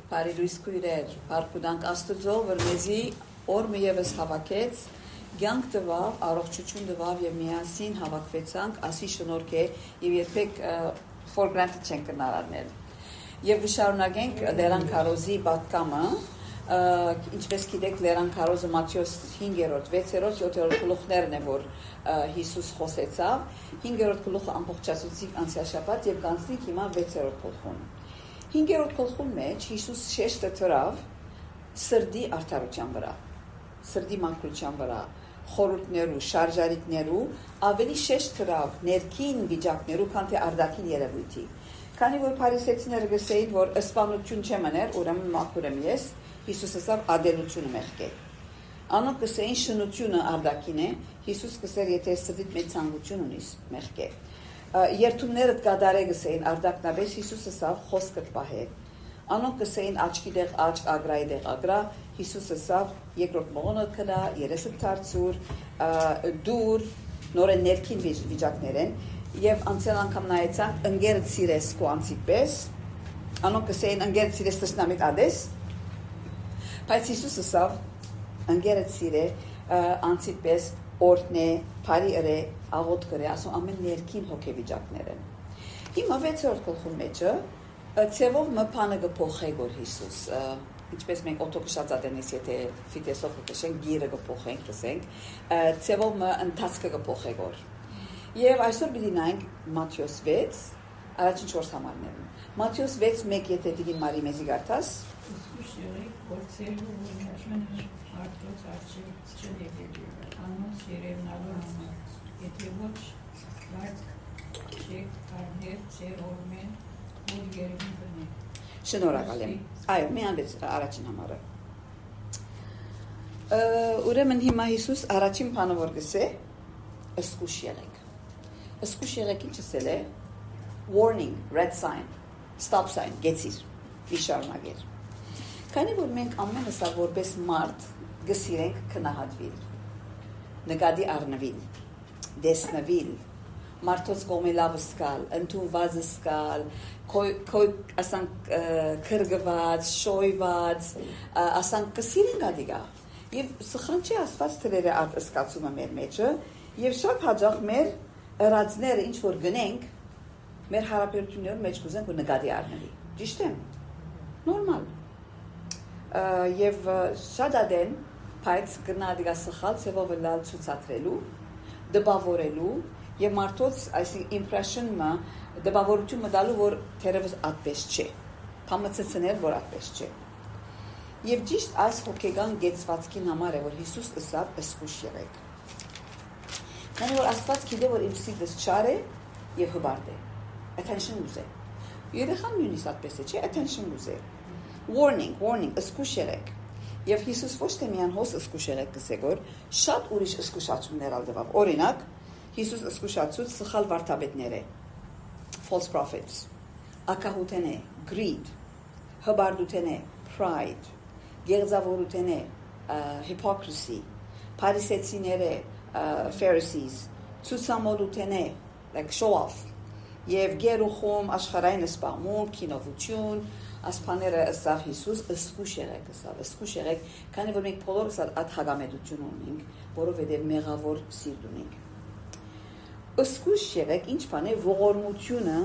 Բարի լույս քույրեր, բարքուդանք Աստծո, որ մեզի օրը ևս հավաքեց, կյանք տվավ, առողջություն տվավ եւ միասին հավաքվեցանք, ասի շնորհք է եւ երբեք for granted չենք կնարարնել։ Եվ կշարունակենք Լերան Քարոզի պատկամը, ինչպես գիտեք Լերան Քարոզը Մատթեոս 5-րդ, 6-րդ, 7-րդ գլուխներն է, որ Հիսուս խոսեցավ, 5-րդ գլուխը ամբողջացուցիկ անցյալ շաբաթ եւ կանցնիկ հիմա 6-րդ գլխուն։ 5-րդ գլխում մեջ Հիսուս շեշտը դրավ սրդի արդարության վրա, սրդի մաքրության վրա, խորհուրդներու, շարժարիտներու, ավելի շեշտ դրավ ներքին վիճակներու, քան թե արտաքին երևույթի։ Քանի որ փարիսեցիները գսեին, որ սպանություն չէ մներ, ուրեմն մաքուր եմ ես, Հիսուսը ասավ ադելությունը մեղք է։ Անոնք գսեին շնությունը արտաքին է, Հիսուս գսեր եթե սրտիդ մեջ ցանկություն ունիս, մեղք է։ Երթումները կդարե գսեին արտաքնաբես Հիսուսը ասավ խոսքը պահե։ Անոնք գսեին աչքի դեղ աչք, ագրայի դեղ ագրա, Հիսուսը ասավ երկրորդ մողոնը կլա, երեսը դարձուր, դուր, նորեն ներքին վիճակներ են, եւ անցյալ անգամ նայեցանք ընկերդ սիրես քո անցիկպես, անոնք գսեին ընկերդ սիրես տշնամիտ ադես, բայց Հիսուսը ասավ ընկերդ սիրե անցիկպես օրտնե, բարի ըրե, աղոտ կրե, ասում ամեն ներքին հոգեվիճակներ են։ Հիմա 6-րդ գլխում մեջը ցևով մփանը կփոխե գոր Հիսուս, ինչպես մենք օտոկշածատենից եթե ֆիտեսով կշենք գիրը կփոխենք, տեսենք, ցևով ընթացքը կփոխե գոր։ Եվ այսօր պիտի նայենք Մատթեոս 6, առաջին 4 համարներում։ Մատթեոս 6:1 եթե դիգի մարի մեզի գարտաս։ Անոնց երևնալու համար, եթե ոչ լայք չեք կարներ ծեր օրմեն, որ երևին բնի։ Շնորհակալ եմ։ Այո, մի անվեց առաջին համարը։ Ուրեմն հիմա Հիսուս առաջին բանը որ գսե, ըսկուշ եղեք։ Ըսկուշ եղեք ինչ ասել է, warning, red sign, stop sign, գեցիր, մի շարունակեր։ Քանի որ մենք ամենը սա որպես մարդ գսիրենք քնահատվել նկատի առնվիլ, դեսնվիլ, մարդոց կոմելավը սկալ, ընդունվածը սկալ, ասանք կրգված, շոյված, ասանք կսիրին գադիգա, և սխան չի ասված թրերը արդ ըսկացումը մեր մեջը, և շատ հաջող մեր ըրածները ինչ որ գնենք, մեր հարապերություններում մեջ կուզենք որ նկատի առնվի, ճիշտ եմ, նորմալ, և շատ ադեն, բայց գնադիգա սխալ ցևով լալ ցուցադրելու, դպավորելու եւ մարդոց այսինքն impression-ը դպավորությունը դալու որ թերևս այդպես չէ։ Համացցնել որ այդպես չէ։ Եվ ճիշտ այս հոգեգան գեցվածքին համար է որ Հիսուս ասավ ըսկուշ եղեք։ Քանի որ Աստված գիտե որ իմ սիրտս չար է եւ հբարդ է։ Attention ուզե։ Երեխան նույնիսկ այդպես է, չէ՞, attention ուզե։ Warning, ըսկուշ եղեք։ Եվ Հիսուս ոչ թե միան հոս ըսկուշ եղեք գսեգոր, շատ ուրիշ ըսկուշացումներ ալդվավ։ Օրինակ, Հիսուս ըսկուշացուց սխալ վարդապետներ է, false prophets, ակահութեն է, greed, հբարդութեն է, pride, գեղձավորութեն է, hypocrisy, փարիսեցիներ է, Pharisees, ցուցամոլութեն է, like show off, եւ գերուխում աշխարհային սպառմունք, քինովություն, ասփաները ասավ Հիսուս ըսկուշ եղեք, ըսկուշ եղեք, քանի որ մենք բոլորս այդ հագամետություն ունենք, որովհետեւ մեղավոր սիրտ ունենք։ Ըսկուշ եղեք, ինչ բան է ողորմությունը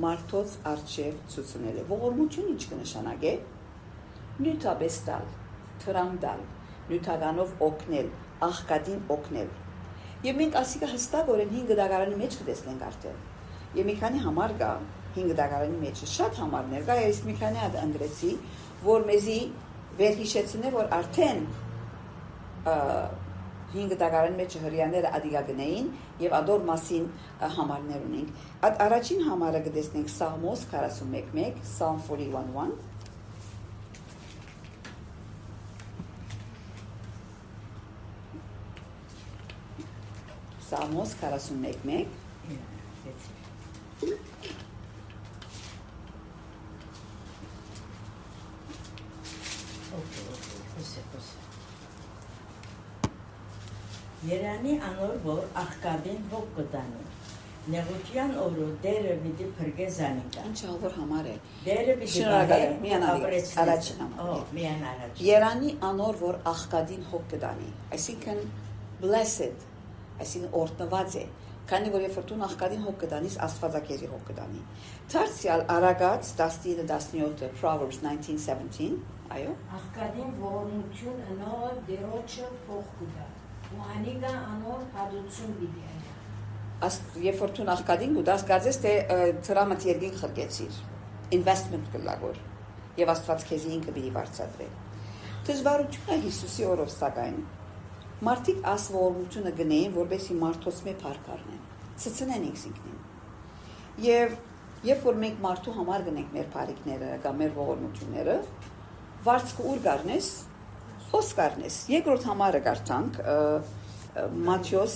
մարդոց արժև ցուցնել է։ Ողորմություն ինչ կնշանակե։ Նյութաբես տալ, թրամ տալ, նյութականով օգնել, աղքատին օգնել։ Եվ մենք ասիկա հստակորեն 5 դագարանի մեջ կտեսնենք արդեն։ Եվ մի քանի համար կա 5 դագարանի մեջ շատ համարներ կա, ես մի քանի հատ ընդրեցի, որ մեզի վերհիշեցնե, որ արդեն 5 դագարանի մեջ հրյաները ադիգա գնային եւ ադոր մասին համարներ ունենք։ Այդ առաջին համարը կտեսնենք Սաղմոս 41:1, Psalm 41:1 Սաղմոս 41:1 Երանի անոր որ աղկաբին ոգ կտանի, Նեղության օրը դերը պիտի փրկե զանիկա։ Ինչ ահավոր համար է։ Դերը պիտի Շնորհակալ եմ, բահե, միանալի, ապրեցնի։ առաջին համար։ Օ, միան առաջ։ Երանի անոր, որ աղկադին հոգ կդանի, այսինքն blessed, այսինքն օրտնված է, քանի որ երբ որ դու աղկադին հոգ կդանիս, աստվածակերի հոգ կդանի։ Դարձյալ Արագած 19-17 Proverbs 19:17, այո։ Աղկադին ողորմություն ընողը դերոջը փող կուտա։ Ու անիգա անոր հադություն պիտի անա։ Երբ որ դու աղկադին գուտաս, գարձես թե ծրամդ երկին խրկեցիր, investment կլագոր, եւ Աստված քեզի ինքը պիտի վարձատրի։ Դժվարությունը Հիսուսի օրով սակայն մարդիկ աս ողորմությունը գնեին, որովհետեւ մարդոց մե փառք առնեն, ցցնեն ինքնին։ Եվ երբ որ մենք մարդու համար գնենք մեր փառիկները կամ մեր ողորմությունները, վարձքը ուր գարնես, հոս գարնես։ Երկրորդ համարը գարտանք Մատթեոս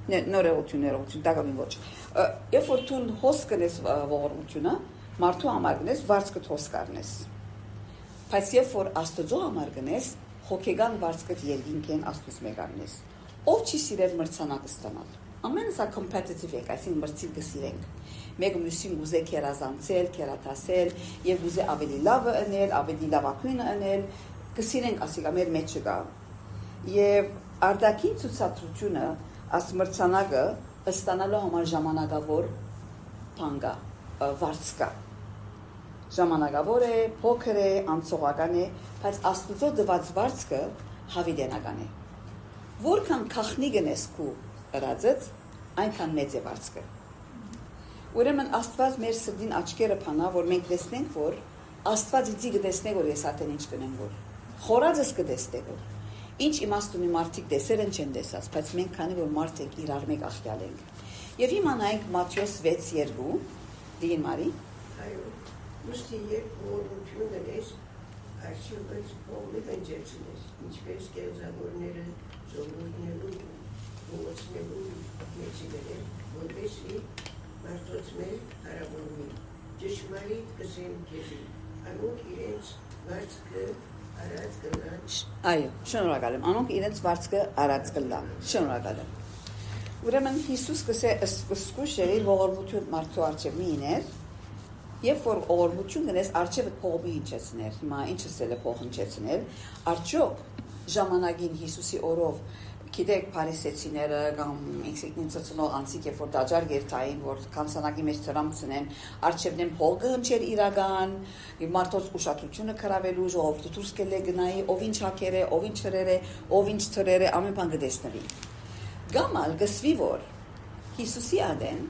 նորեություն, դակամին ոչ։ Երբ որ դու հոս գնես ողորմությունը, մարդու համար գնես, վարձքը հոս գարնես։ Բայց երբ որ Աստծո համար գնես, հոգեգան վարձքը երկինքեն Աստծուց մեգանես։ Ով չի սիրել մրցանակը ստանալ։ Ամենը սա competitive է, այսինքն մրցիկ կսիրենք։ Մեկը մյուսին ուզե քերազանցել, քերաթասել, եւ ուզե ավելի լավը անել, ավելի լավակույնը անել, կսիրենք ասիկա մեր մեջ չկա։ Եվ արդակին ցուցադրությունը աս մրցանակը ստանալու համար ժամանակավոր բանգա, վարձկա։ Ժամանակավոր է, փոքր է, անցողական է, բայց Աստծո դված վարձքը հավիտենական է։ Որքան քախնի գնես քու ըրածդ, այնքան մեծ է վարձքը։ Ուրեմն Աստված մեր սրտին աչքերը փանա, որ մենք տեսնենք, որ Աստված իծի կտեսնե, որ ես ատեն ինչ կնեմ, որ խորածս կտեսնե, որ ինչ իմաստ ունի մարդիկ տեսեր են չեն տեսած, բայց մենք քանի որ մարդ ենք իրար մեկ աղյալ ենք։ Եվ հիմա նայենք Մատթեոս 6:2, դին Մարի։ Այո, ուստի երբ ողորմություն ունես, արշիվից փողի հնչեցնես, ինչպես կերզավորները ժողովուրդներու ողոցնելու մեջիները, որպեսի մարդոց մեր հարավորվի, ճշմարիտ կսեն քեզի, անոնք իրենց վարձքը արած կլան։ Այո, շնորհակալ եմ, անոնք իրենց վարձքը արած կլան, շնորհակալ եմ։ Ուրեմն Հիսուս կսե սկսկուշերի ողորմություն մարդու արջև մի իներ, երբ որ ողորմություն գնես արջևը փողի հնչեցներ, հիմա ինչս էլ է փող հնչեցնել, արդյոք ժամանակին Հիսուսի օրով գիտեք փարիսեցիները կամ ինքնին ծծնող անցիկ երբ որ դաջար երթային որ կանցանակի մեջ դրամցնեն արջևնեն փողը հնչեր իրական մարդոց ուշադրությունը կրավելու ժողովուրդը դուրս կելե գնայի ով ինչ հակեր է ով ինչ հրեր է ով ինչ թրեր է ամեն բան կտեսնվի գամալ գսվի որ Հիսուսի ադեն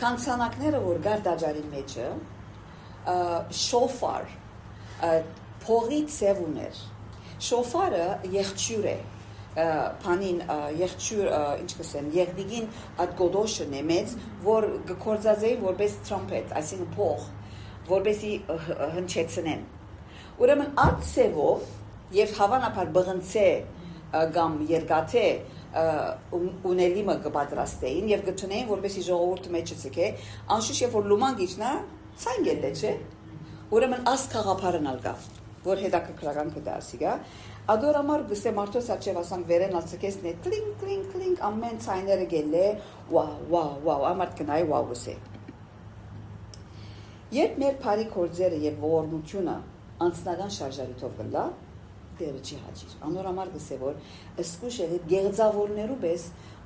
կանցանակները որ գար դաջարի մեջը շոֆար փողի ծև ուներ շոֆարը եղջյուր է Փանին եղջյուր ինչ կսեմ եղդիգին այդ գոդոշն է մեծ որ գործածեին որպես տրամպետ այսինքն փող որպեսի հնչեցնեն ուրեմն այդ ծևով եւ հավանաբար բղնցե կամ երկաթե ունելիմը կպատրաստեին եւ գտնեին որպեսի ժողովուրդը մեջը ցկե անշուշտ երբ որ լուման գիչնա ցայն գելե չէ ուրեմն աս խաղապարն ալգա որ հետաքրքրական կդասիգա Ադորամար գսե մարդոս աչև ասանք վերեն ալցկեսն է կլինք կլինք կլինք ամեն ցայները գելե վաու ամարտ կնայի վաու գսե Երբ մեր բարի կորձերը եւ ողորմությունը անձնական շարժարիտով գլա դերը չի հաջիր անորամար գսե որ սկուշելի գեղձավորներու պես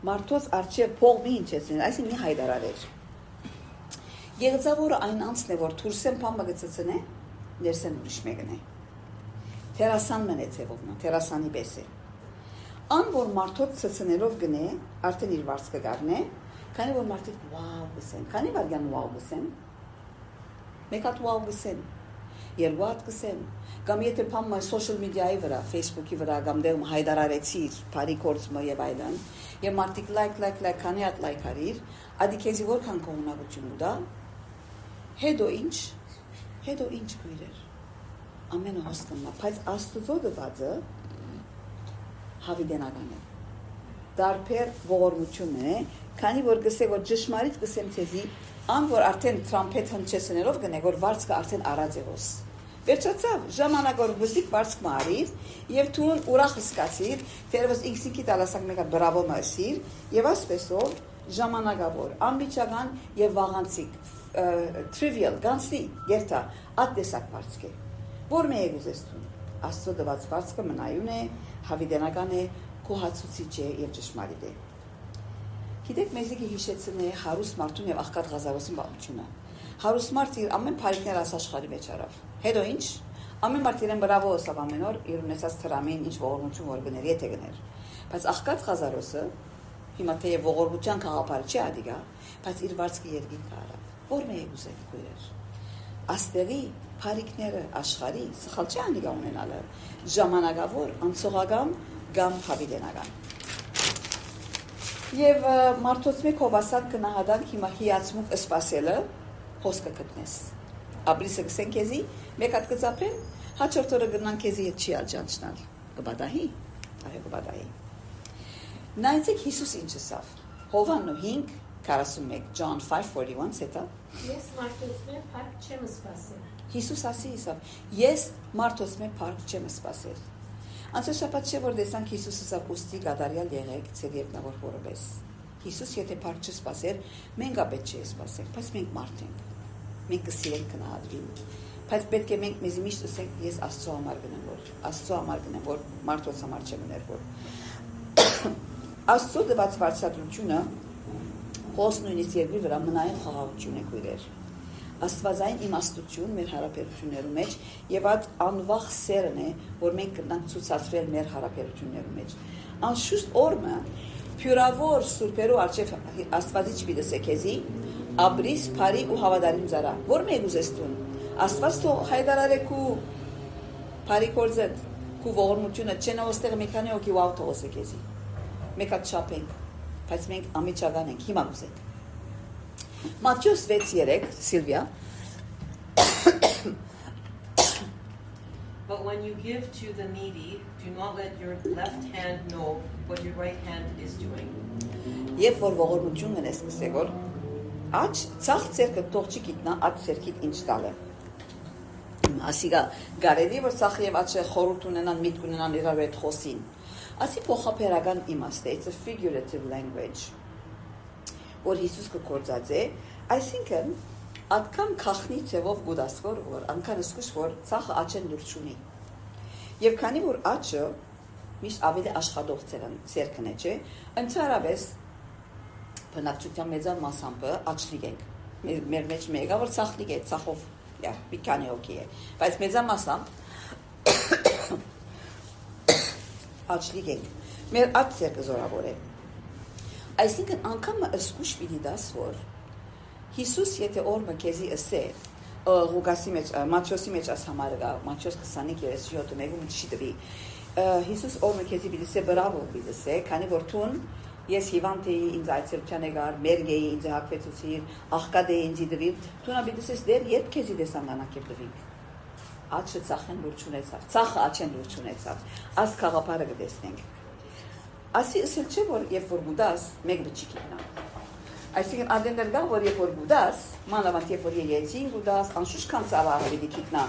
մարդոս արջև փող մի ինչեցնեն այսինքն մի հայդարարեր Գեղձավորը այն անձն է որ թուրսեն փամը գծցնե ներսեն ուրիշ մեկն է Թերասան մնե ծևովնա, թերասանի պես է։ Ան, որ մարդոց ծծնելով գնե, արդեն իր վարձ կգարնե, քանի որ մարդիկ վավ գսեն, քանի վարգյան վավ գսեն, մեկ հատ վավ գսեն, երկու հատ գսեն, կամ եթե պամը social media-ի վրա, Facebook-ի վրա, կամ դեղում հայդարարեցիր, բարի կորձմը և այլն, և մարդիկ like, քանի հատ like արիր, ադի քեզի որքան կողունակություն ուդա, հետո ինչ կույրեր։ Ամենը հոստնա, բայց Աստծո դվածը հավիտենական է։ Դարբեր ողորմություն է, քանի որ գսե որ ճշմարիտ գսեմ ցեզի, ան որ արդեն տրամփետ հնչեցնելով գնե որ վարձքը արդեն արած է հոս։ Վերջացավ ժամանակոր բզիկ վարձք մարիր եւ թուն ուրախ սկացիր, թերևս ինքսինքի տալասակ մեկը բրավո մասիր եւ ասպեսով ժամանակավոր, անմիջական եւ վաղանցիկ, trivial, ganzi, երթա, ատտեսակ բարձք է։ Որ մեկ ուզեստուն, Աստծո դված բարձքը մնայուն է, հավիտենական է, կոհացուցիչ է եւ ճշմարիտ է։ Գիտեք, մեզի հիշեցնե հարուստ մարդուն եւ աղքատ Ղազարոսի բաղությունը։ Հարուստ մարդը իր ամեն փարիքները աշխարհի մեջ արավ։ Հետո ինչ։ Ամեն մարդ իրեն բրավո ասավ ամեն օր իր ունեցած թրամին ինչ ողորմություն որ գներ, եթե գներ։ Բայց աղքատ Ղազարոսը հիմա թեև ողորմության խաղապար չի ադիգա, բայց իր վարձքի երկինք արավ։ Որ մեկ ուզեք քույրեր։ Աստեղի փարիքները աշխարհի սխալ չի անդիգա ունենալը, ժամանակավոր, անցողական կամ հավիտենական։ Եվ մարդոց մեկ հովասակ կնահատանք հիմա հիացմունք սպասելը հոսքը գտնես։ Ապրիսը գսեն քեզի, մեկ հատ կծապեն, հաջորդ օրը գնան քեզի հետ չի աջանչնալ։ Կբադահի, այո կբադահի։ Նայեցեք Հիսուս ինչ ասավ։ Հովաննու 5:41 John 5:41 սետա։ Ես մարդոց մեկ փառք չեմ սպասել։ Հիսուս ասի ասավ. Ես մարդոց մեկ փառք չեմ սպասել։ Անցած շաբաթ չէ որ տեսանք Հիսուսը ասավ ուստի կատարյալ եղեք ձեր երկնավոր Հորոպես։ Հիսուս եթե փառք չսպասեր, մենք ապետ չի սպասենք, բայց մենք մարդ ենք։ Մենք կսիրենք կնահատվին։ Բայց պետք է մենք մեզ միշտ ասենք ես Աստծո համար գնեմ որ, Աստծո համար գնեմ որ մարդոց համար չեմ ուներ որ։ Աստծո դված վարչատրությունը հոս նույնիսկ երկրի վրա մնային խաղաղություն է քույրեր։ Աստվածային իմաստություն մեր հարաբերություններում մեջ եւ այդ անվախ սերն է, որ մենք կնանք ցուցադրել մեր հարաբերություններում մեջ։ Անշուշտ օրը փյուրավոր սուրբերու արժեվ Աստվածից պիտեսե քեզի ապրիս բարի ու հավատարիմ զարա։ Որ մեկ ուզեստուն Աստված թող հայդարարեք ու բարի կորձետ ու ողորմությունը չեն ոստեղ մի քանի օքի ու ավտոբուսը քեզի։ Մեկ հատ շապենք, բայց մենք ամիջական ենք հիմա ուզենք։ Մատթեոս 6:3 Սիլվիա. But when you give to the needy, do not let your left hand know what your right hand is doing. Եվ որ ողորմություն ունես կսե որ աճ ցախ ցերկը տողջի գիտնա աճ ցերկիտ ինչ տալը։ Ասիգա գարելի որ ցախ եւ աճը խորհուրդ ունենան միտք ունենան իրար հետ խոսին։ Ասի փոխապերական իմաստ է, it's a figurative language. Որ Հիսուս կկործած է, այսինքն ատկան քախնի ցևով գուդասկոր որ անկան սկուշ որ ցախը աճեն լուրջ ունի։ Եվ քանի որ աճը միշտ ավելի աշխատող ցերկն է, չէ, ընդհանրապես բնակչության մեծան մասամբը աճլիկ ենք։ Մեր մեջ մեկը որ ցախլիկ է, ցախով, մի քանի օքի է, բայց մեծան մասամբ աճլիկ ենք։ Մեր աճ ցերկը զորավոր է։ Այսինքն անգամ ըսկուշ պիտի դաս որ Հիսուս եթե օրը քեզի ասե Ղուկասի մեջ Մատթեոսի մեջ աս համարը գա Մատթեոս 25:37 մեկում չի դվի Հիսուս օրը քեզի պիտի ասե բրավո պիտի ասե քանի որ թուն ես հիվանդ էի ինձ այցելության եկար մերգ էի ինձ հակվեցուցիր աղքատ էի ինձ դվի թունա պիտի ասես դեր երբ քեզի դեսանանակ դվի աչը ցախեն լուրջ ունեցավ ցախը աչեն լուրջ ունեցավ աս խաղապարը կտեսնենք Ասի ասել չէ որ երբ որ գուդաս մեկը չի գտնա Այսինքն ադենդեր գա որ երբ որ գուդաս մանավանդ երբ որ եկեցին գուդաս անշուշտ քան ծավալը պիտի գտնա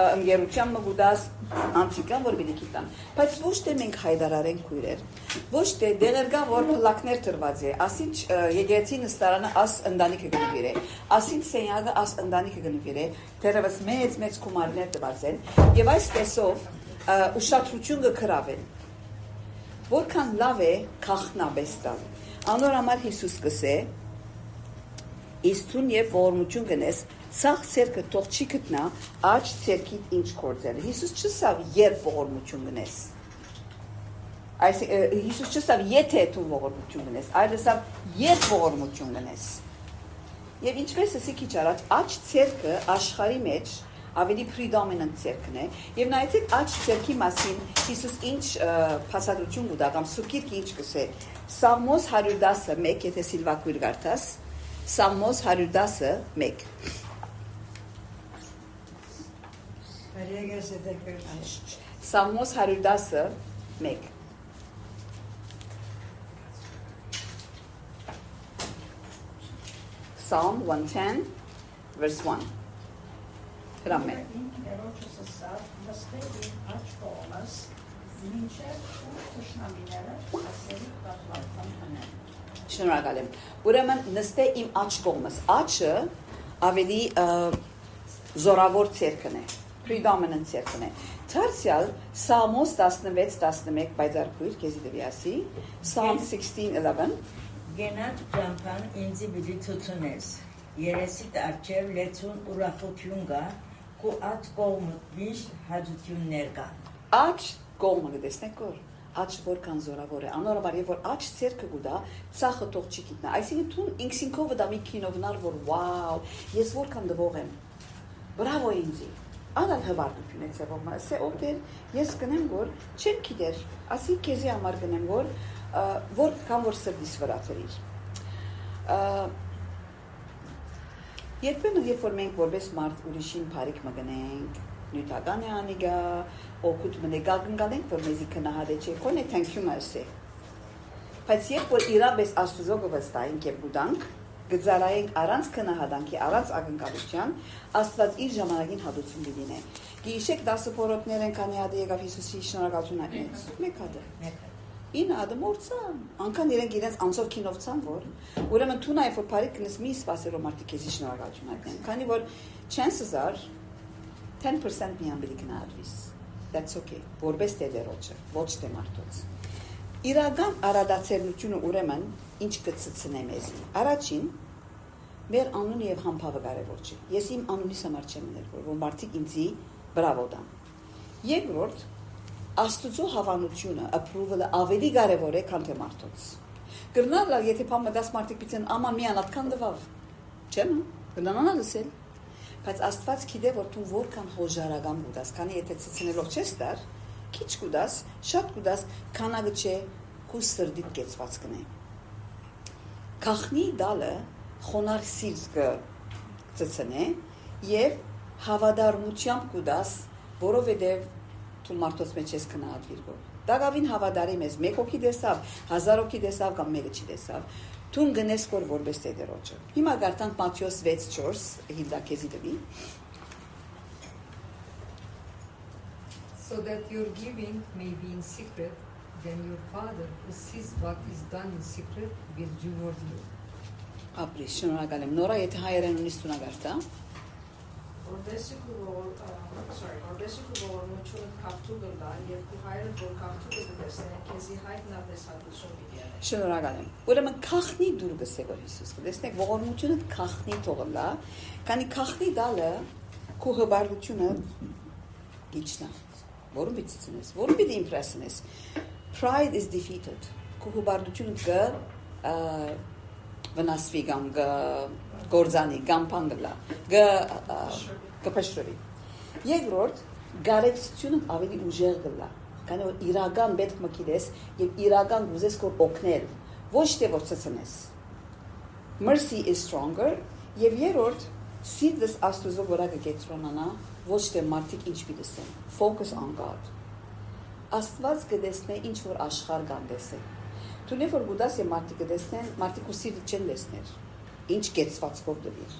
ընկերության մը գուդաս անցիկան որ պիտի գտնան բայց ոչ թե մենք հայդարարենք քույրեր ոչ թե դեղեր գա որ փլակներ տրված է ասինչ եկեցին նստարանը աս ընտանիքը գնվիր է ասինչ սենյակը աս ընտանիքը գնվիր է դերևս մեծ գումարներ տված են եւ այս տեսով ուշադրություն կգրավեն Որքան լավ է քախնաբեստալ։ Անոր համար Հիսուս կսե Իստուն եւ ողորմություն գնես, ցախ ցերկը թող չի գտնա, աճ ցերկիտ ինչ կործել։ Հիսուս չսավ երբ ողորմություն գնես։ Այս Հիսուս չսավ եթե դու ողորմություն գնես, այլ ասավ երբ ողորմություն գնես։ Եվ ինչպես ասի քիչ առաջ, աճ ցերկը աշխարհի մեջ ավելի predominant ցերկն է եւ նայեցեք աճ ցերկի մասին Հիսուս ինչ փաստադրություն կուտա կամ սուկիրք ինչ կսե Սաղմոս 110:1 եթե Սիլվա քույր գարտաս Սաղմոս 110:1 Սաղմոս 110:1 Psalm 110 verse 1 Հրամեն Ներոջս ասավ, նստել աչ կողմս, մինչև ու թշնամիները ասերի կապլատան հնեն։ Շնորհակալ եմ։ Ուրեմն նստե իմ աջ կողմս։ Աջը ավելի զորավոր ցերկն է, predominant ցերկն է։ Դարձյալ Սամոս 16:11 բայդարքույր քեզի դվիասի, Psalm 16:11 Գենատ ճամփան ինձի բիդի ցուցունես։ Երեսիդ արջև լեցուն ուրախություն գա, քու աջ կողմը միշտ հաջություններ կան։ Աջ կողմը դեսնեք որ աջ որքան զորավոր է անորոշ եւ որ աջ ցերկը գուտա ցախը թող չի գիտնա այսինքն դու ինքսինքով դա մի կինովնար որ վաու ես որքան դվող եմ բրավո ինձի անալ հվարտություն է ցեվով մասը օտեր ես կնեմ որ չեմ գիտեր ասի քեզի համար կնեմ որ կամ որ սրտիս վրա ծրիր երբեմն երբ որ մենք որպես մարդ ուրիշին բարիք մգնենք նյութական է անիգա օգուտ մնե գալգնգալենք որ մեզի կնահատե չէ կոնե thank you mercy բայց երբ որ իրապես աստուծո գվստայինք եւ գուտանք գծարայենք առանց կնահատանքի առանց ակնկալության աստված իր ժամանակին հատուցում դինե գիշեք 10 փորոտներ են քանի հատ եկավ Հիսուսի շնորհակալություն այդպես մեկ հատ Ինը ադմորցան անկան իրենք իրենց անցով քինովցան որ ուրեմն դու նաև որ բարիք կնես մի սպասելով մարդիկ քեզի շնորհակալություն այդեն քանի որ chances are 10% միան բիլի կնահատվիս that's okay որպես դերոջը ոչ թե մարդոց իրական արադացերնությունը ուրեմն ինչ կծծնե մեզի առաջին մեր անունը եւ համբավը կարեւոր չէ ես իմ անունիս համար չեմ ներ որ մարդիկ ինձի բրավո տան երկրորդ Աստուծո հավանությունը approval-ը ավելի կարևոր է քան թե մարդոց։ Գրնալա եթե փամը 10 մարդիկ պիտեն աման միանալ քան դվավ։ Չեմ, գնանալ լսել։ Բայց Աստված գիտե որ դու որքան հոժարական գուտաս, քանի եթե ցցնելով չես դար, քիչ գուտաս, շատ գուտաս, քանակը չէ, քու սրդիդ կեցված կնե։ Քախնի դալը խոնար սիրտ կծցնե եւ հավատարմությամբ գուտաս, որովհետեւ Του մարդոց մեջ ես կնահատվիր գոր։ Դակավին հավատարի մեզ մեկ հոգի դեսավ, 1000 հոգի դեսավ կամ մեկը չի դեսավ։ Դու գնես կոր որպես դերոջը։ Հիմա գարտանք Մատթեոս 6:4 հիլդա քեզի դվի։ So that your giving may be in secret, then your Father who sees what is done in secret will reward you. Ապրի շնորհակալ եմ։ Նորա եթե հայերեն ունիս տունա գարտա։ Որտեսի քու ողորմությունը կապտու գլա եւ քու հայրը որ կապտու գտեսնեն քեզի հայտնաբես հատուցում դիանե Շնորհակալ եմ։ Ուրեմն քախնի դուր գսե որ Հիսուս կտեսնեք ողորմությունը քախնի թողլա, քանի քախնի դալը քու հբարությունը գիչնա։ Որում պիտի որում պիտի impress-նես։ Pride is defeated։ Քու հբարությունը վնասվի կամ գործանի կամ փանգլա կփշրվի երկրորդ գարեցությունը ավելի ուժեղ գլա քանի որ իրական պետք մկիդես եւ իրական ուզես կոր օգնել ոչ թե որ ցցնես mercy is stronger եւ երրորդ սիրտս աստուծո վրա կգետրոնանա ոչ թե մարդիկ ինչ պիտեսեն focus on God աստված կդեսնե ինչ որ աշխարհ գանդեսե դու նեֆոր գուդաս եւ մարդիկ կդեսնեն մարդիկ ու սիրտ չեն դեսներ ինչ կեցվածքով դվիր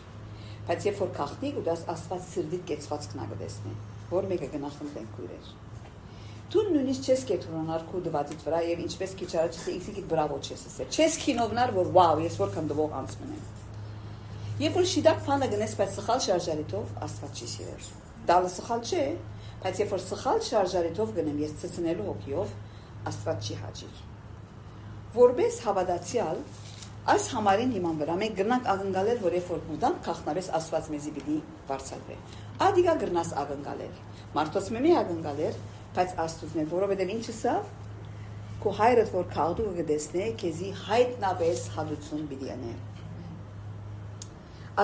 բայց երբ որ քախնի գուդաս աստված սիրտիդ կեցվածքն ագդեսնի որ մեկը գնախնդեն քույրեր դու նույնիսկ չես կետրոնար քու դվածից վրա եւ ինչպես քիչ առաջ էսիկիդ բրավո չես ասել չես քինովնար որ վաու ես որքան դվող անցնում եմ երբ որ շիդակ փանը գնես բայց սխալ շարժարիտով աստված չի սիրել դալը սխալ չէ բայց երբ որ սխալ շարժարիտով գնեմ ես ցցնելու հոգիով աստված չի հաճիր որպես հավատացյալ այս համարին հիման վրա մենք գնանք ակնկալել որ երբ որ գուտանք քախնարես աստված մեզի պիտի վարձատրե ադիգա գրնաս ակնկալել մարդոց մեմի ակնկալեր բայց աստուծն է որովհետև ինչը սա քո հայրդ որ քաղդու կդեսնե քեզի հայտնաբես հատուցում պիտի անե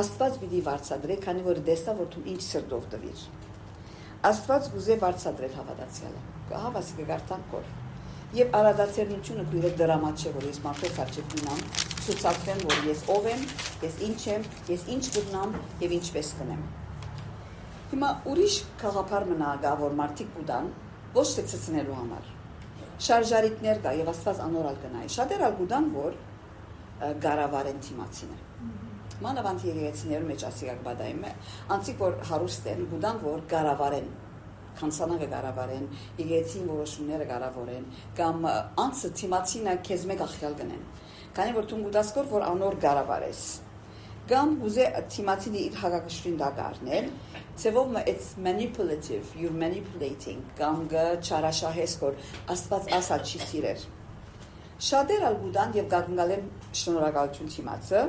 աստված պիտի վարձատրե քանի որ դեսա որ դու ինչ սրտով տվիր աստված գուզե վարձատրել հավատացյալը հավասի կգարտան կոր Եվ արադացերնությունը քույրը դրամա չէ, որ ես մարդոց արջև դինամ, ցուցակվեմ, որ ես ով եմ, ես ինչ եմ, ես ինչ գտնամ եւ ինչպես կնեմ։ Հիմա ուրիշ խաղապար մնա գա, որ մարդիկ գուտան, ոչ թե ցցնելու համար։ Շարժարիտներ կա եւ Աստված անորալ կնայի։ Շատեր ալ գուտան, որ գարավարեն թիմացին է։ Մանավանդ եկեղեցիներում մեջ ասիգակ բադայում է, անցիկ որ հարուստ են, գուտան, որ գարավարեն Քանսանագը գարավարեն, եկեցին որոշումները գարավորեն, կամ անցը թիմացինը քեզ մեկ ախյալ գնեն։ Քանի որ դու գուտասկոր որ անոր գարավարես։ Կամ ուզե թիմացինի իր հագակշռին դագարնել, ծևով it's manipulative, you're manipulating, կամ չարաշահես որ Աստված ասա չի սիրեր։ Շատեր ալգուդան եւ գագնգալեն շնորհակալություն թիմացը,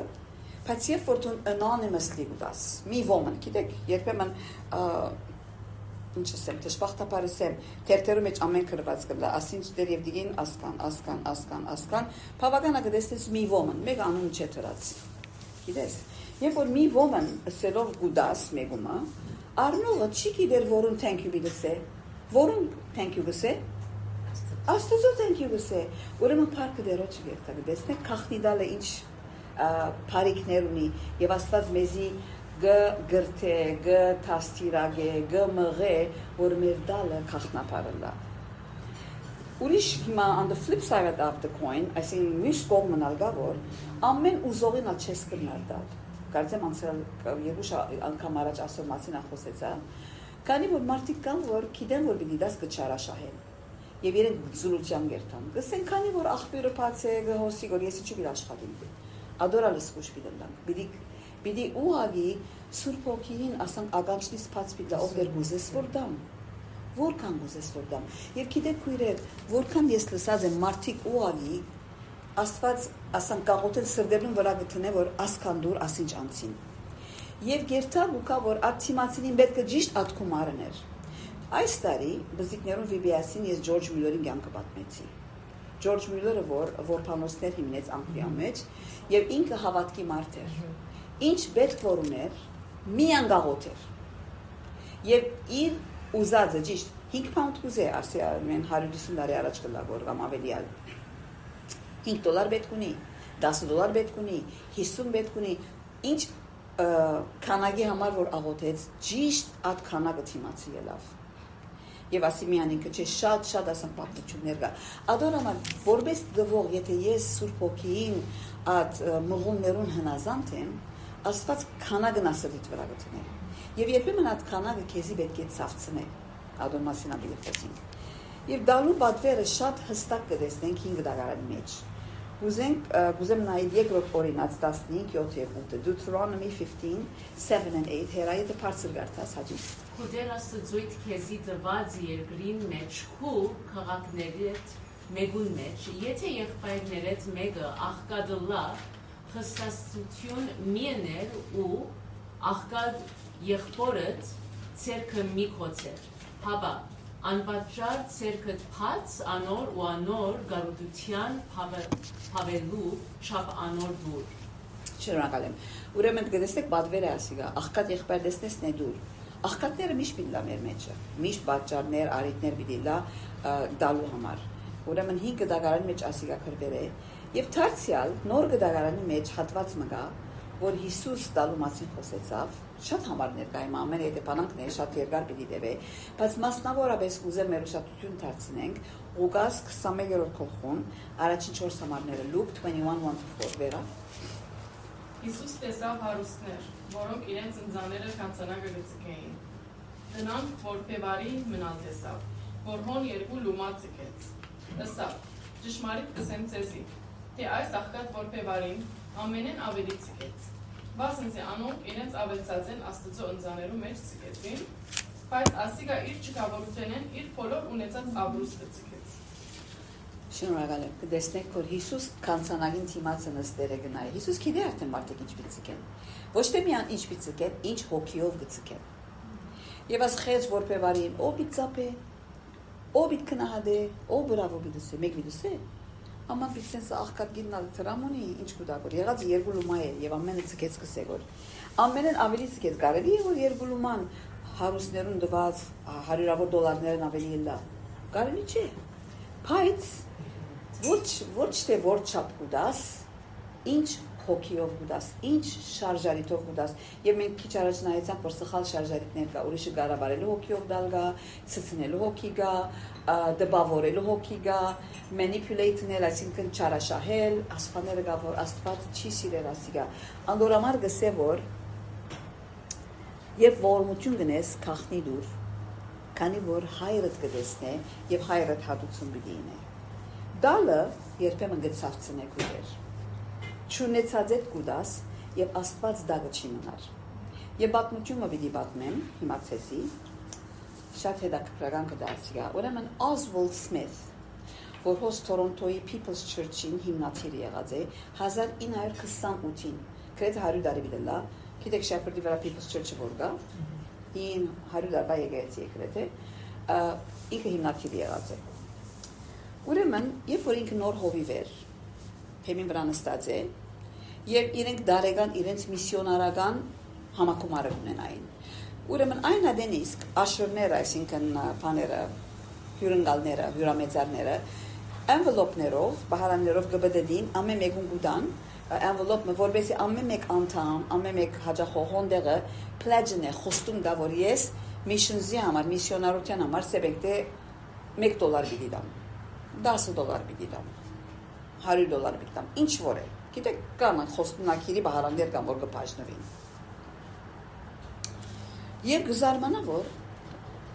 բայց երբ որ դու anonymously գուտաս, մի woman, գիտեք, երբեմն ինչ ասեմ, դժբախտաբարեսեմ, թերթերու մեջ ամեն քրված կլա, ասինչ դեր եւ դիգին ասկան, բավականա կդեսնես մի woman, մեկ անուն չէ դրած։ Գիտես, երբ որ մի woman ասելով գուդաս մեգումա, Արնողը չի գիտեր որուն thank you գսե, որուն thank you գսե, Աստծո thank you գսե, ուրեմն փառքը դերոջ գերտա գտեսնեք քախնիդալը ինչ փարիկներ ունի եւ Աստված մեզի գրթե թաստիրագե մղե որ մեր դալը քախնապարելա ուրիշ հիմա on the flip side of the coin I think միշտ կողմն ալգա որ ամեն ուզողին աչես կնար դալ կարծեմ անցել երկու անգամ առաջ ասոր մասին ախոսեցա քանի որ մարդիկ կան որ գիտեն որ պիտի դաս կչարաշահեն եւ իրենք զուլության գերտան գսեն քանի որ աղբյուրը բաց է գհոսի որ ես ինչու՞ աշխատիմ ադորալս քուշ պիտի Պիտի ուղագի Սուրբ Հոգին ասանք ագանչնից փած պիտի ով դեր գուզես որ դամ որքան գուզես որ դամ եւ գիտեք քույրեր որքան ես լսած եմ մարդիկ ուղագի Աստված ասանք գաղութել սրդերուն վրա գտնե որ ասքանդուր ասինչ անցին եւ գերտա գուկա որ աթիմացինին պետք է ճիշտ ատկում առներ այս տարի բզիկներուն VBS-ին ես Ջորջ Մյուլերին կյանքը պատմեցի Ջորջ Մյուլերը որ փանոսներ հիմնեց Անգլիա մեջ եւ ինքը հավատքի մարդ էր Ինչ պետք որ ուներ, մի անգաղոտ էր։ Եվ իր ուզածը ճիշտ 5 pound կուզե, ասել մեն 150 տարի առաջ կլա որ կամ ավելի ալ։ $5 պետք ունի, $10 պետք ունի, 50 պետք ունի, ինչ քանակի համար որ աղոթեց, ճիշտ այդ քանակը թիմացի ելավ։ Եվ ասի միան ինքը չէ շատ ասան պատմություններ կա։ Ադորաման որպես դվող, եթե ես Սուրբ Հոգին այդ մղումներուն հնազանդ եմ, Աստված քանակն ասելիդ վրա գտնի։ Եվ երբեմն այդ քանակը քեզի պետք է ցավցնե։ Ադոն մասին աբիլեցինք։ Եվ դալու բادرերը շատ հստակ կտեսնենք 5 դարանի մեջ։ Գուզեմ նայել երկրորդ օրինաց 15, 7 եւ 8 Deuteronomy 15, 7 and 8 հերայդը բարձր գարտաս հաջի։ Քուդեր աստծույթ քեզի տված երկրին մեջ քու քաղաքներիդ մեգուն մեջ եթե եղբայրներդ մեկը աղկադլա Հստացություն միներ ու աղկադ եղբորդ ցերքը մի կոցեր հաբա անպատճառ ցերքդ փած անոր ու անոր գարուտության հավելու չափ անոր դուր Շնորհակալ եմ ուրեմն գտեսեք բادرերը ասիգա աղկադ եղբայր դեսնես նե դուր աղկատները միշտ պիտի լա մեր մեջը միշտ պատճառներ արիտներ պիտի լա դալու համար ուրեմն 5 դագարանի մեջ ասիգա քրվերը Եվ դարձյալ նոր գդագարանի մեջ հատված մգա, որ Հիսուս տալու մասին խոսեցավ, շատ համարներ կա իմ ամեն եթե բանանքներ շատ երկար պիտի դեպե, բայց մասնավորապես կուզեմ մեր ուշադրություն դարձնենք Ղուկաս 21-րդ գլխուն, առաջին 4 համարները Luke 21:1-4 վերա։ Հիսուս տեսավ հարուստներ, որոնք իրենց ընձաները կանցանակը գծկեին։ Նրանք որբևարի մնալ տեսավ, որ հոն երկու լումա ցկեց։ Ըսավ, ճշմարիտ կսեմ ցեզի, թե այս աղքատ որբևարին ամենեն ավելի ցկեց։ Բասնցի անոնք իրենց ավելցած են Աստծո ընձաներու մեջ ցկեցին, բայց ասիգա իր չկավորութենեն իր բոլոր ունեցած ապրուստը ցկեց։ Շնորհակալ եմ։ Կտեսնեք, որ Հիսուս կանցանագին թիմացը նստերը գնայ։ Հիսուս գիտե արդեն մարդիկ ինչ պիտի ցկեն։ Ոչ թե միան ինչ պիտի ցկեն, ինչ հոգիով գցկեն։ Եվ աս խեց որբևարին, ո պիտի ծապե, ո պիտի քնահադե, ո բրավո պիտի սե, մեկ պիտի սե։ Aman bilsense աղքատ գինալ տրամունի ինչ կուտակոր եղած երկու լումա է եւ ամենը ցկեց կսեգոր ամենն ավելի ցկեց կարելի է որ երկու լուման հարուստներուն դված $100-ն ավելի լա կարելի չէ բայց ոչ թե որ չափ կուտաս ինչ հոգիով կուտաս ինչ շարժարիտով կուտաս եւ մենք քիչ առաջ նայեցանք որ սխալ շարժարիտներ կա ուրիշը գարաբարելու հոգիով դալ գա ցցնելու հոգի գա դպավորելու հոգի գա manipulate-նել, այսինքն չարաշահել, ասպաները գա որ Աստված չի սիրել ասիգա։ Անդորամար գսե որ երբ ողորմություն գնես քախնի դուր, քանի որ հայրդ կտեսնե եւ հայրդ հատուցում պիտի ինե։ Դալը երբեմն գծարցնեք ուներ։ չունեցած այդ կուդաս եւ Աստված դակը չի մնար։ Եվ պատմությունը պիտի պատմեմ, հիմա ցեսի, շատ հետաքրքրական կդարձի։ Ուրեմն Oswald Smith, որ հոս Թորոնտոյի People's Church-ին հիմնադիր եղած է 1928-ին, գրեթե 100 տարի դելա, գիտեք Շեփարդի վրա People's Church-ը որ կա, 100 տարի եկեղեցի է գրեթե, ինքը հիմնադիր եղած է։ Ուրեմն, երբ որ ինքը նոր հովիվ էր, Փեմին վրա նստած է, եւ իրենք դարեգան իրենց միսիոնարական համակոմարը ունենային։ Ուրեմն այն ադեն իսկ աշրները, այսինքն բաները, հյուրընկալները, հյուրամեծարները, envelope-ներով, բահարաններով գբդդին ամեն մեկուն գուտան, envelope-ը որբեսի ամեն մեկ անդամ, ամեն մեկ հաջախոհոն դեղը pledge-ն է, խոստում դա, որ ես missions-ի համար, միսիոնարության համար սեբեկտե $1 պիտի դամ, $10 պիտի դամ, $100 պիտի դամ, ինչ որ է, գիտեք կան խոստումնակիրի բահարաններ կան, որ կպաշնվին։ Եվ գզարմանա, որ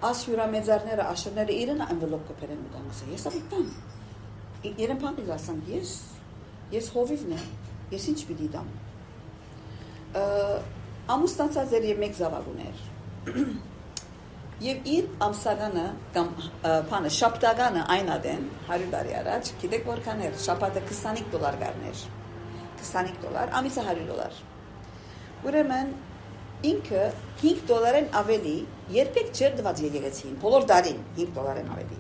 աս հյուրամեծարները, աշրները իրեն envelope կպերեն ու դանգսը, ես ավիտան, իրեն պանդիլ ասան, ես հովիվն եմ, ես ինչ պիտի դամ, ամուսնացած էր և մեկ զավակ ուներ, և իր ամսագանը, կամ պանը, շապտագանը այն ադեն, 100 տարի առաջ, գիտեք որքան էր, շապատը $25 գարներ, $25, ամիսը $100, ուրեմն, ինքը $5 ավելի երբեք չեր դված եկեղեցին, բոլոր դարին $5 ավելի։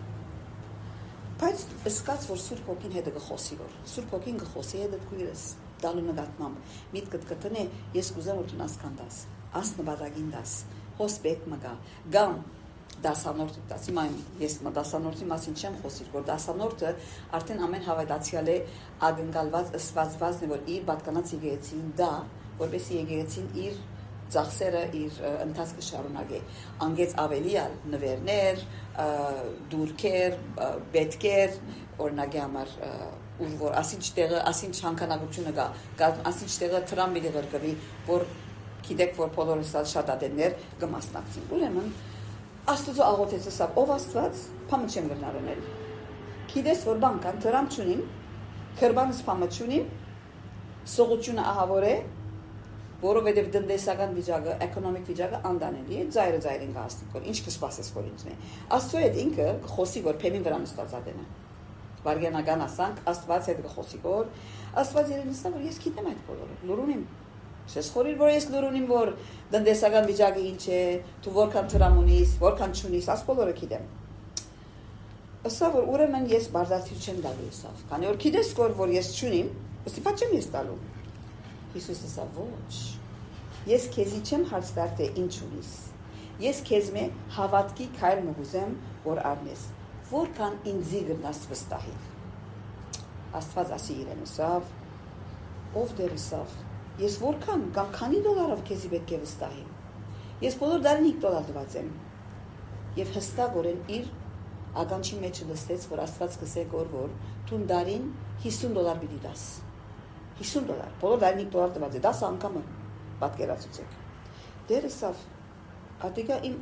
Բայց ըսկաց, որ Սուրբ Հոգին հետը կխոսի, որ Սուրբ Հոգին կխոսի հետը քույրս դալու նկատմամբ, միտքդ կտնե, ես կուզեմ որ դու ասկանդաս, աս նպատակին դաս, հոս պետք մգա, գամ դասանորդ դաս, հիմա ես դասանորդի մասին չեմ խոսիր, որ դասանորդը արդեն ամեն հավատացյալ է ագնկալված, ըսվածված է, որ իր պատկանած եկեղեցին դա, որպեսզի եկեղեցին իր ծախսերը իր ընթացքը շարունակե, անգեց ավելի ալ նվերներ, դուրքեր, պետքեր, օրինակի համար ուր որ ասինչ տեղը, ասինչ հանքանակությունը կա, ասինչ տեղը տրամ մի դեղրկվի, որ գիտեք, որ բոլորս շատ ադեններ կմասնակցին։ Ուրեմն, Աստուծո աղոթեցը սավ, ով Աստված, փամը չեմ գրնարոնել։ Գիտես, որ բան կան, տրամ չունին, քրբանս փամը չունին, սողությունը ահավոր է, որովհետև տնտեսական վիճակը, էկոնոմիկ վիճակը անդանելի է, ձայրին կհասնի, որ ինչ կսպասես որ ինձն է։ Աստծո հետ ինքը կխոսի, որ Փեմին վրա նստած ադենը։ Վարգենական ասանք, Աստված հետ կխոսի, որ Աստված իրեն նստա, որ ես գիտեմ այդ բոլորը, լուրուն եմ։ Չես խորիր, որ ես լուրուն եմ, որ տնտեսական վիճակը ինչ է, դու որքան տրամ ունիս, որքան չունիս, աս բոլորը գիտեմ։ Ըսա, որ ուրեմն ես բարդացիր չեմ տալու եսավ, քանի որ գիտես որ ես չունիմ, ըստի չեմ ես տալու։ Հիսուսը ասա, ոչ, ես քեզի չեմ հարց տար, թե ինչ ունիս, ես քեզ մե հավատքի քայլ մգուզեմ, որ արնես, որքան ինձի գրնաս վստահիլ։ Աստված ասի իրեն ըսավ, ով դեր ըսավ, ես որքան կամ քանի $-ով քեզի պետք է վստահիմ, ես բոլոր դարին $5 տված եմ, և հստակորեն իր ականջի մեջը լստեց, որ Աստված կսե որ տուն դարին $50 պիտի դաս, $50, բոլոր դարին $5 տված է, 10 անգամը պատկերացուցեք։ Դեր ըսավ, ատիկա իմ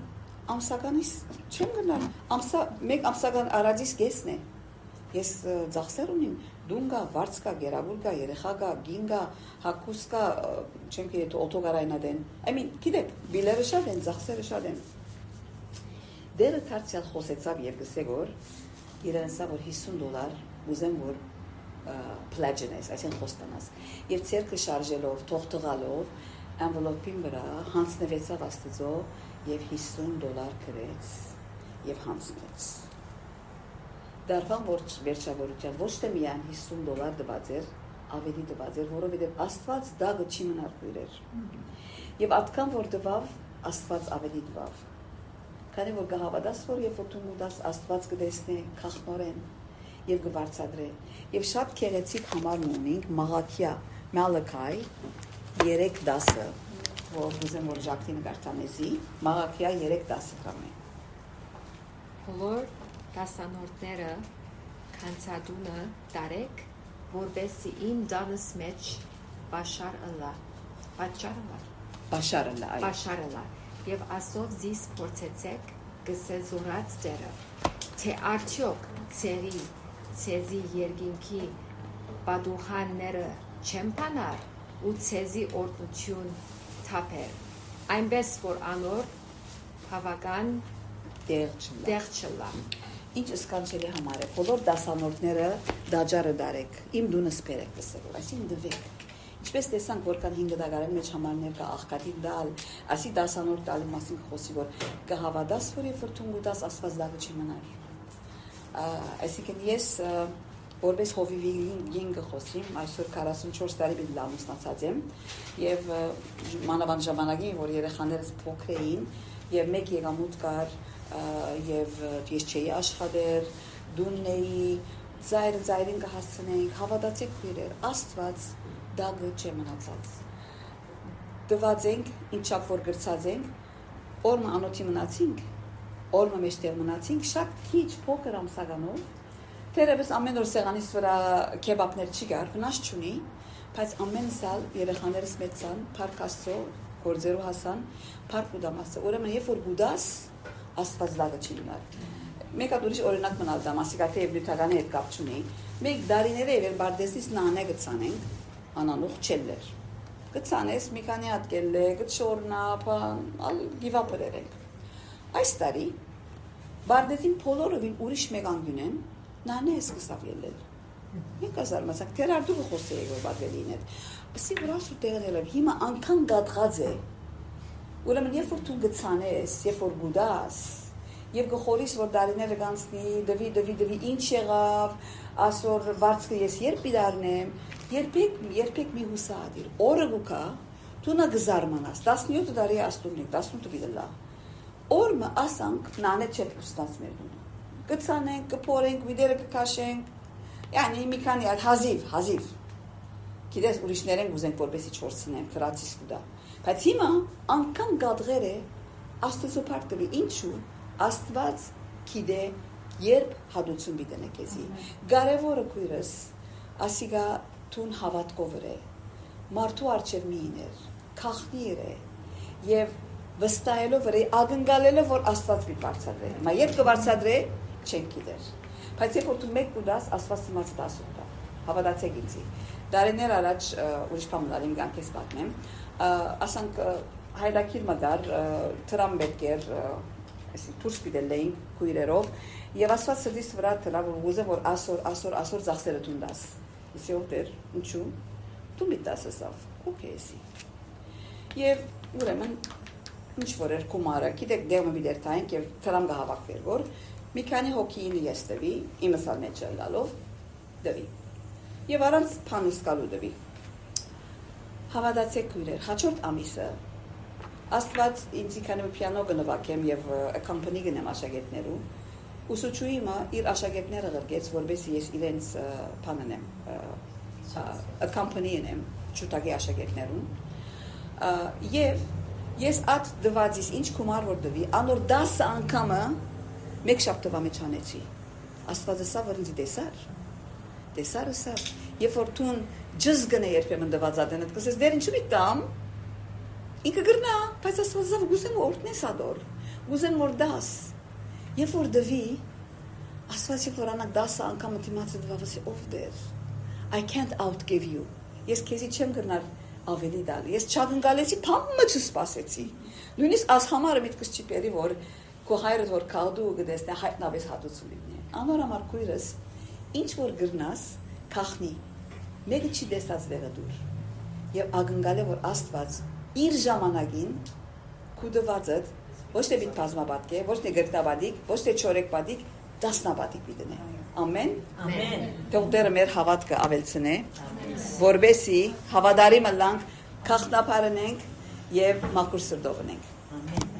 ամսականից չեմ գնալ, մեկ ամսական արածիս կեսն է, ես ձախսեր ունիմ, դուն կա, վարձ կա, գերագուր կա, երեխա կա, գին կա, հակուս կա, չեմ կիրետ օտոգարային ադեն, գիտեք, բիլերը շատ են, ձախսերը շատ են։ Դերը թարցյալ խոսեցավ և գսե որ, իրեն ասա, որ $50 ուզեմ, որ pledge-ն ես, այսին խոստանաս, և ցերկը շարժելով, թող տղալով, envelope-ին վրա հանցնվեցավ Աստծո և $50 գրեց և հանցնեց։ Դարվան վերջավորության ոչ թե միայն $50 դված էր, ավելի դված էր, որովհետև Աստված դագը չի մնար կույրեր։ Եվ ատքան որ դվավ, Աստված ավելի դվավ։ Քանի որ կհավատաս, որ երբ որ դու մուտաս Աստված կտեսնի քախնորեն և կվարձադրե։ Եվ շատ քեղեցիկ համար ունենք Մաղաքիա Մալաքայ 3:10, որ ուզեմ որ Ժակտին կարդամեզի, Մաղաքիա 3:10 կամե։ Բոլոր դասանորդները կանցադունը տարեք, որբեսի իմ դանս մեջ բաշարըլա, և ասով զիս փորձեցեք գսե զորած դերը, թե արդյոք ցեզի երկինքի բադուխանները չեմ բանար ու ցեզի օրդություն թափեր, այնպես որ անոր բավական դեղ չլա։ Ինչ սկանչելի համար է, բոլոր դասանորդները դաջարը դարեք, իմ դունս բերեք լսելով, այսինքն դվեք։ Ինչպես տեսանք, որ կան 5 դագարան մեջ համարներ կա աղքատի դալ, ասի դասանորդ տալի մասին խոսի, որ կհավատաս, որ երբ որ թունգ ուտաս Աստված դաղը չի մնար։ Այսինքն ես որպես հովիվի 5 խոսիմ, այսօր 44 տարի բիդ լամուսնացած եմ, եւ մանավանդ ժամանակին, որ երեխաներս փոքր էին, եւ մեկ եկամուտ կար եւ ես չէի աշխատեր, դունն էի, ծայրին կհասցնենք, հավատացեք քույրեր, Աստված դագը չէ մնացած։ Դված ենք, ինչապ որ գրծած ենք, օրմը անոթի մնացինք, օրմը մեջտեղ մնացինք, շատ քիչ փոքր ամսականով, թերևս ամեն օր սեղանիս վրա քեբաբներ չի գար, վնաս չունի, բայց ամեն սալ երեխաներս մեծան, Փառք Աստծո, գործերու հասան, Փառք ուդամասը, ուրեմն երբ որ գուդաս Աստված դաղը չի մնար։ Մեկ հատ ուրիշ օրինակ մնալ դա, մասիկա թե եւ նյութականի հետ կապ չունի։ Մեկ դարիները եւ բարդեսից նանե գցանենք, անանուխ չելներ։ Գցանես մի քանի հատ կելլե, գծորնա, գիվապերենք։ Այս տարի բարդեսին բոլորովին ուրիշ մեկ անգյունեն նանե սկսավ ելնել։ Մեկ ազարմացակ թերարդու խոսեի որ բարդելին հետ։ Ասի որ ասու տեղել հիմա անգամ գատղած է։ Ուրեմն երբ որ դու գցանես, երբ որ գուդաս, եւ գխորիս որ դարիները կանցնի, դվի ինչ եղավ, ասոր վարձքը ես երբ իդառնեմ, երբեք մի հուսադիր։ Օրը գուկա, դու նա գզարմանաս, 17 տարի աստունիկ, 18 դիլա։ Օրը ասանք նանե չետ կստացներ դու։ Գցանենք, կփորենք, վիդերը կքաշենք, yani մի քանի հազիվ։ Գիտես ուրիշներեն գուզենք որպեսի չորցնեմ, քրացիս կուտա։ Բայց հիմա անգամ գադղերը Աստծո փառքը ինչու Աստված գիտե երբ հադություն բիտնե քեզի կարևորը քույրս ասիգա տուն հավատքով է մարդու արչև մի իներ քախնիր է եւ վստահելով է ագնկալելով որ Աստված մի բարձրացրե հիմա երբ կբարձրացրե չեն գիտեր բայց երբ որ դու մեկ կուտաս Աստված իմաց դասում տա հավատացեք ինձի դարիներ առաջ ուրիշ բան դալին գանքես պատմեմ ասանք հայդակիր մգար տրամբեկեր այսի դուրս պիտելեին քույրերով եւ Աստված սրտիս վրա թլավ որ ուզե որ ասոր ծախսերը դունդաս իսի օտեր ինչու դու միտաս ասավ օքեյսի եւ ուրեմն ինչ որ էր կումարը գիտեք դեմը բիդեր տայինք եւ տրամ գահավաքվեր որ մի քանի հոգին ես դվի իմս մեջ լալով դվի եւ առանց փանուսկալու դվի Հավատացեք քույրեր, հաջորդ ամիսը Աստված ինձ քանի պիանո գնվակեմ եւ կամպանի գնեմ աշակերտներու ուսուցչուհիմը իր աշակերտները ղրկեց որովհետեւ ես իրենց փանանեմ կամպանիին եմ ճուտագի աշակերտներուն եւ ես at դվածից ինչ կումար որ դվի անոր 10 անգամը մեկ շաբթվա մեջ անեցի Աստվածը սա որ ինձ տեսարը սա երբ որ տուն ջզ գնե երբեմն դվածադենը կսես դեր ինչու՞ միտամ ինքը գրնա բայց Աստվածը գուսեմ օրտնես ադոր գուսեմ որ դաս երբ որ դվի Աստվածը որ անակ 10 անգամ դիմացը դվավասի ով դեր I can't outgive you ես քեզի չեմ գրնար ավելի դալ ես չագնկալեցի փամը չսպասեցի նույնիսկ աս համարը միտքս չի բերի որ քո հայրդ որ կալդու գտեսնե հայտնավես հատուցում լինի անոր համար քույրս ինչ որ գրնաս քախնի մեկը չի դեսած դերը դուր եւ ագնկալե որ Աստված իր ժամանակին կուդվածդ ոչ թե բիտ բազմաբադիկ ոչ թե գրտաբադիկ ոչ թե չորեկբադիկ դասնաբադիկ բիտնե ամեն թող դերը մեր հավատքը ավելցնե որբեսի հավադարի մլանք քախնապարնենք եւ մաքուր սրտովնենք ամեն